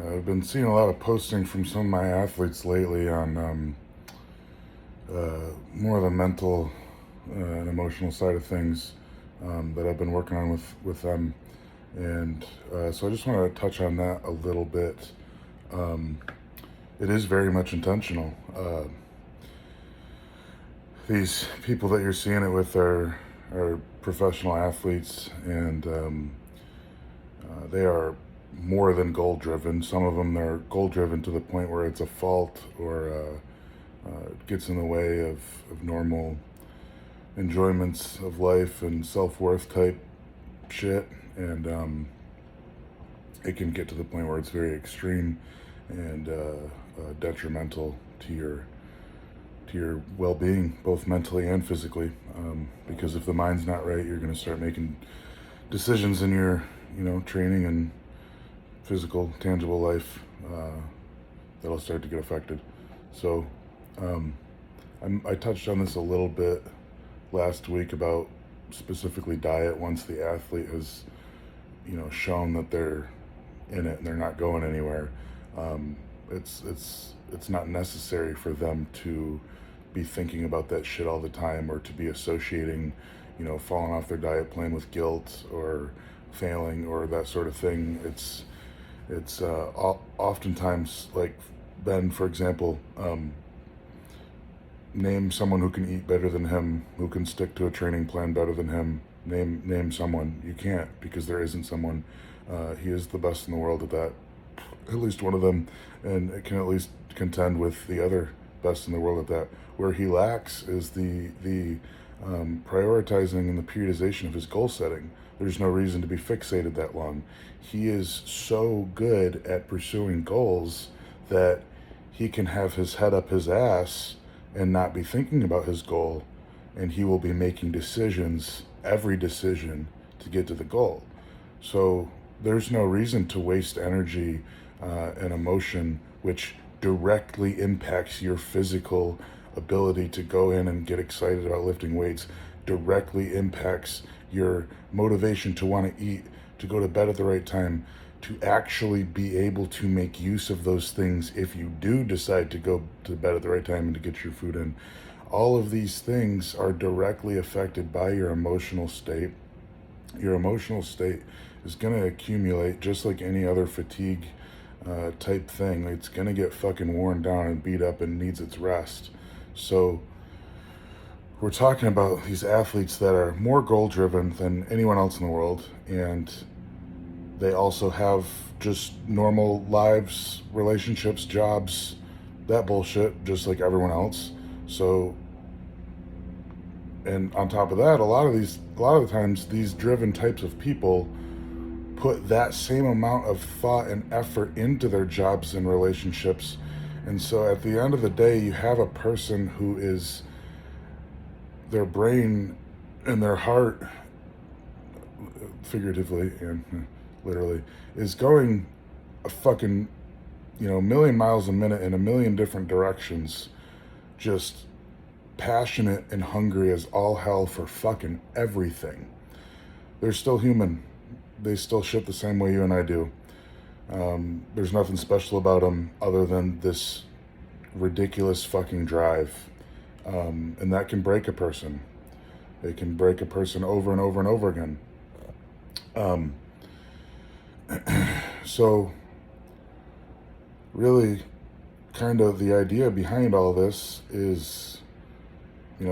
I've been seeing a lot of posting from some of my athletes lately on more of the mental and emotional side of things that I've been working on with them. And so I just want to touch on that a little bit. Um, it is very much intentional. These people that you're seeing it with are professional athletes, and they are more than goal driven. Some of them are goal driven to the point where it's a fault or it gets in the way of normal enjoyments of life and self worth type shit. And it can get to the point where it's very extreme and detrimental to your well-being, both mentally and physically. Because if the mind's not right, you're going to start making decisions in your training and physical, tangible life that'll start to get affected. So I touched on this a little bit last week about specifically diet. Once the athlete has shown that they're in it and they're not going anywhere, it's not necessary for them to be thinking about that shit all the time, or to be associating falling off their diet plan with guilt or failing or that sort of thing. It's oftentimes, like Ben, for example, name someone who can eat better than him, who can stick to a training plan better than him. Name someone. You can't, because there isn't someone. He is the best in the world at that, at least one of them, and it can at least contend with the other best in the world at that. Where he lacks is the prioritizing and the periodization of his goal setting. There's no reason to be fixated that long. He is so good at pursuing goals that he can have his head up his ass and not be thinking about his goal, and he will be making decisions, every decision, to get to the goal. So there's no reason to waste energy and emotion, which directly impacts your physical ability to go in and get excited about lifting weights, directly impacts your motivation to want to eat, to go to bed at the right time, to actually be able to make use of those things if you do decide to go to bed at the right time and to get your food in. All of these things are directly affected by your emotional state. Your emotional state is going to accumulate just like any other fatigue type thing. It's going to get fucking worn down and beat up and needs its rest. So we're talking about these athletes that are more goal driven than anyone else in the world, and they also have just normal lives, relationships, jobs, that bullshit, just like everyone else. So, and on top of that, a lot of the times, these driven types of people put that same amount of thought and effort into their jobs and relationships. And so at the end of the day, you have a person who is, their brain and their heart, figuratively and literally, is going a fucking million miles a minute in a million different directions, just passionate and hungry as all hell for fucking everything. They're still human. They still shit the same way you and I do. There's nothing special about them other than this ridiculous fucking drive. And that can break a person. It can break a person over and over and over again. So really, kind of the idea behind all this is,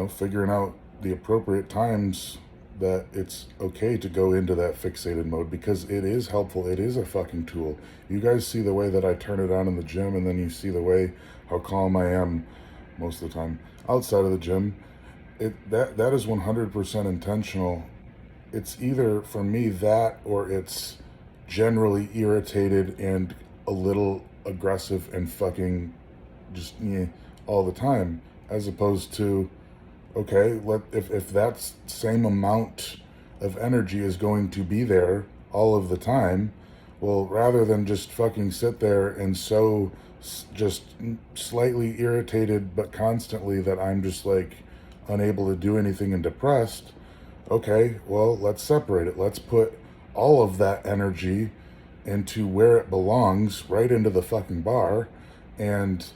figuring out the appropriate times that it's okay to go into that fixated mode, because it is helpful. It is a fucking tool. You guys see the way that I turn it on in the gym, and then you see the way how calm I am most of the time outside of the gym. That is 100% intentional. It's either, for me, that, or it's generally irritated and a little aggressive and fucking just all the time, as opposed to, okay, if that same amount of energy is going to be there all of the time, well, rather than just fucking sit there and so just slightly irritated but constantly that I'm just like unable to do anything and depressed, okay, well, let's separate it. Let's put all of that energy into where it belongs, right into the fucking bar. And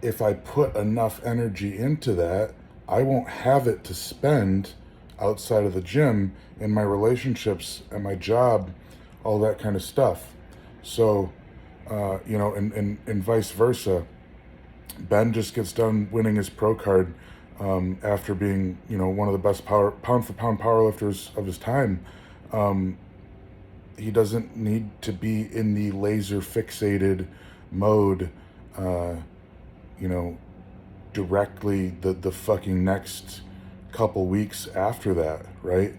if I put enough energy into that, I won't have it to spend outside of the gym, in my relationships, and my job, all that kind of stuff. So, and vice versa. Ben just gets done winning his pro card after being, one of the best pound for pound powerlifters of his time. Um, he doesn't need to be in the laser fixated mode, uh, you know, directly the fucking next couple weeks after that, right?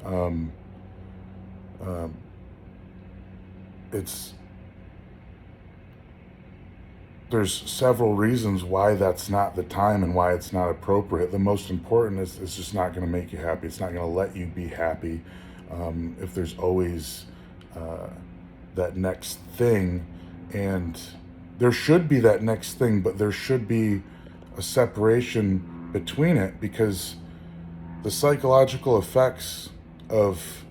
Um, um, it's there's several reasons why that's not the time and why it's not appropriate. The most important is it's just not going to make you happy. It's not going to let you be happy. If there's always uh, that next thing, and there should be that next thing, but there should be a separation between it, because the psychological effects of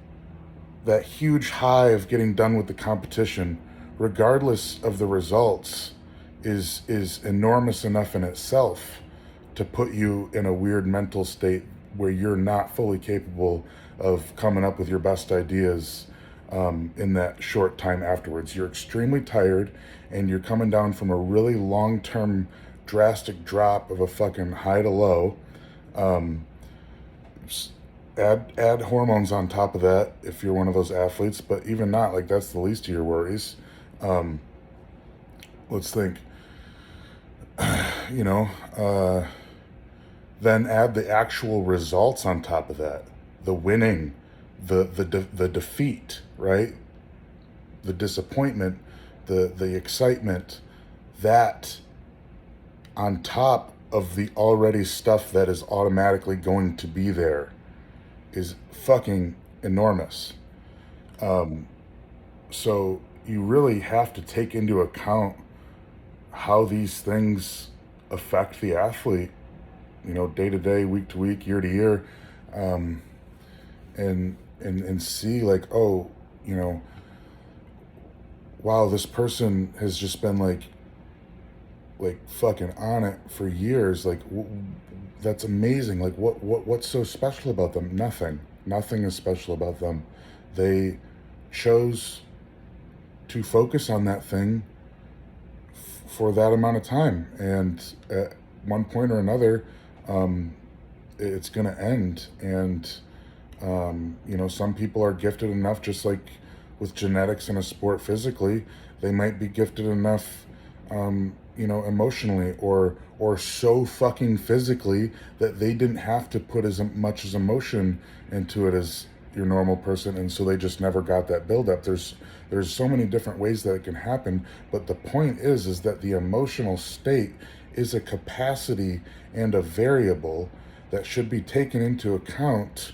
that huge high of getting done with the competition, regardless of the results, is enormous enough in itself to put you in a weird mental state where you're not fully capable of coming up with your best ideas in that short time afterwards. You're extremely tired, and you're coming down from a really long-term drastic drop of a fucking high to low. Um, add hormones on top of that if you're one of those athletes, but even not, like, that's the least of your worries. Um, let's think. you know, uh, then add the actual results on top of that, the winning, the defeat, right? The disappointment, the excitement, that on top of the already stuff that is automatically going to be there is fucking enormous. Um, so you really have to take into account how these things affect the athlete, day to day, week to week, year to year, um, and see, like, oh, wow, this person has just been like fucking on it for years. Like, that's amazing. Like, what's so special about them? Nothing is special about them. They chose to focus on that thing for that amount of time, and at one point or another, um, it's going to end. And some people are gifted enough, just like with genetics in a sport physically, they might be gifted enough, emotionally, or so fucking physically that they didn't have to put as much as emotion into it as your normal person, and so they just never got that buildup. There's so many different ways that it can happen, but the point is that the emotional state is a capacity and a variable that should be taken into account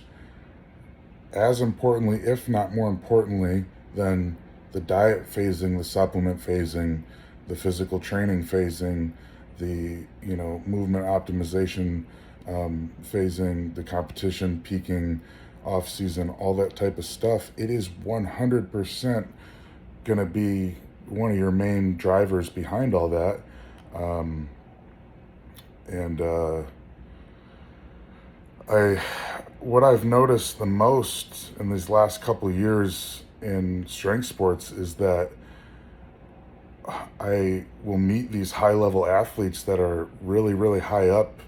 as importantly, if not more importantly, than the diet phasing, the supplement phasing, the physical training phasing, the movement optimization phasing, the competition peaking, off season, all that type of stuff. It is 100% going to be one of your main drivers behind all that. Um, and I what I've noticed the most in these last couple of years in strength sports is that I will meet these high level athletes that are really, really high up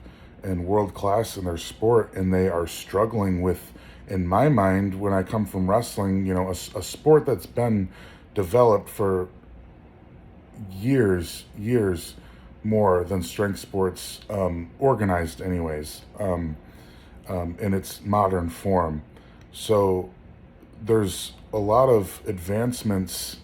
and world class in their sport, and they are struggling with, in my mind, when I come from wrestling, a sport that's been developed for years more than strength sports, organized anyways, in its modern form. So there's a lot of advancements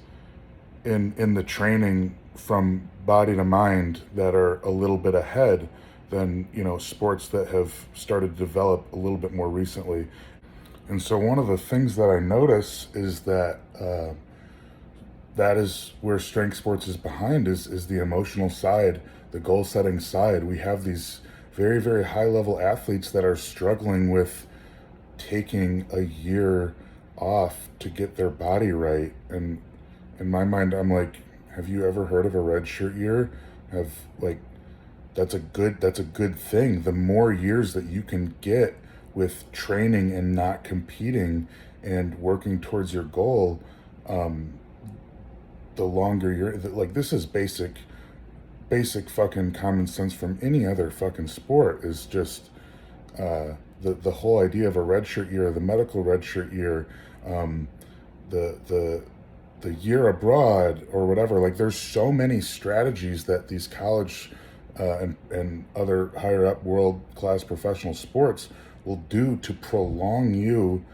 in the training from body to mind that are a little bit ahead than sports that have started to develop a little bit more recently. And so one of the things that I notice is that that is where strength sports is behind, is the emotional side, the goal setting side. We have these very, very high level athletes that are struggling with taking a year off to get their body right. And in my mind, I'm like, have you ever heard of a red shirt year? Have like that's a good thing. The more years that you can get with training and not competing and working towards your goal, um, the longer you're like, this is basic fucking common sense from any other fucking sport. Is just the whole idea of a red shirt year, the medical red shirt year, um, the the year abroad or whatever. Like, there's so many strategies that these college and other higher up world class professional sports will do to prolong you,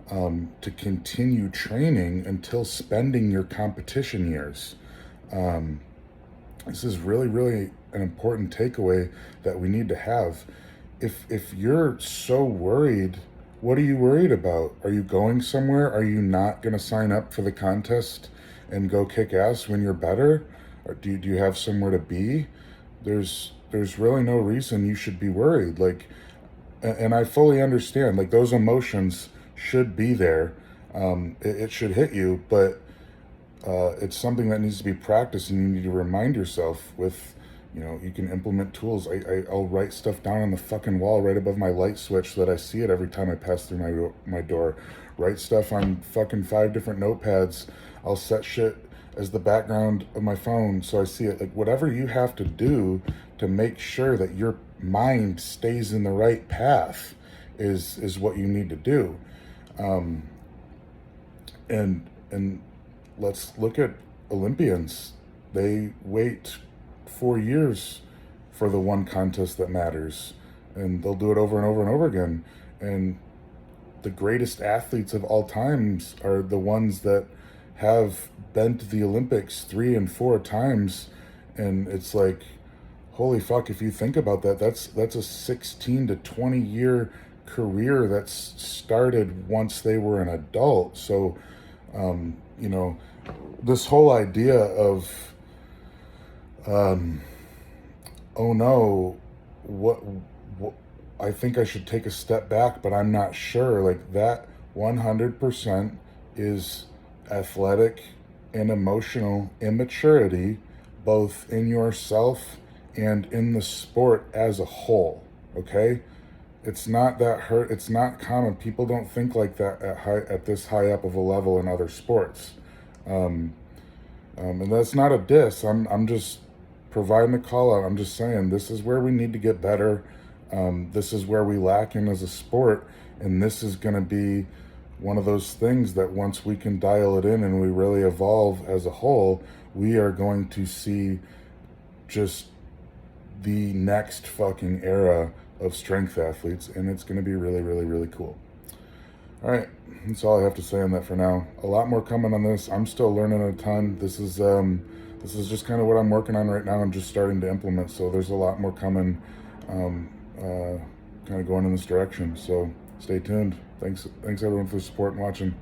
to continue training until spending your competition years. Um, this is really, really an important takeaway that we need to have. If you're so worried, what are you worried about? Are you going somewhere? Are you not going to sign up for the contest and go kick ass when you're better? Or do you have somewhere to be? There's really no reason you should be worried. Like, and I fully understand. Like, those emotions should be there. It should hit you, but it's something that needs to be practiced, and you need to remind yourself with, you can implement tools. I'll write stuff down on the fucking wall right above my light switch so that I see it every time I pass through my door. Write stuff on fucking 5 different notepads. I'll set shit as the background of my phone so I see it. Like, whatever you have to do to make sure that your mind stays in the right path is what you need to do. Um, and let's look at Olympians. They wait 4 years for the one contest that matters, and they'll do it over and over and over again. And the greatest athletes of all times are the ones that have been to the Olympics 3 and 4 times. And it's like, holy fuck, if you think about that, that's a 16 to 20 year career that's started once they were an adult. So this whole idea of, oh no, what I think I should take a step back, but I'm not sure. Like, that 100% is athletic and emotional immaturity, both in yourself and in the sport as a whole. Okay, it's not that hurt. It's not common. People don't think like that at this high up of a level in other sports. And that's not a diss. I'm just providing a call out. I'm just saying this is where we need to get better. This is where we lack in as a sport, and this is going to be one of those things that once we can dial it in and we really evolve as a whole, we are going to see just the next fucking era of strength athletes, and it's going to be really, really, really cool. All right, that's all I have to say on that for now. A lot more coming on this. I'm still learning a ton. This is just kind of what I'm working on right now and just starting to implement. So there's a lot more coming, kind of going in this direction. So stay tuned. Thanks everyone for the support and watching.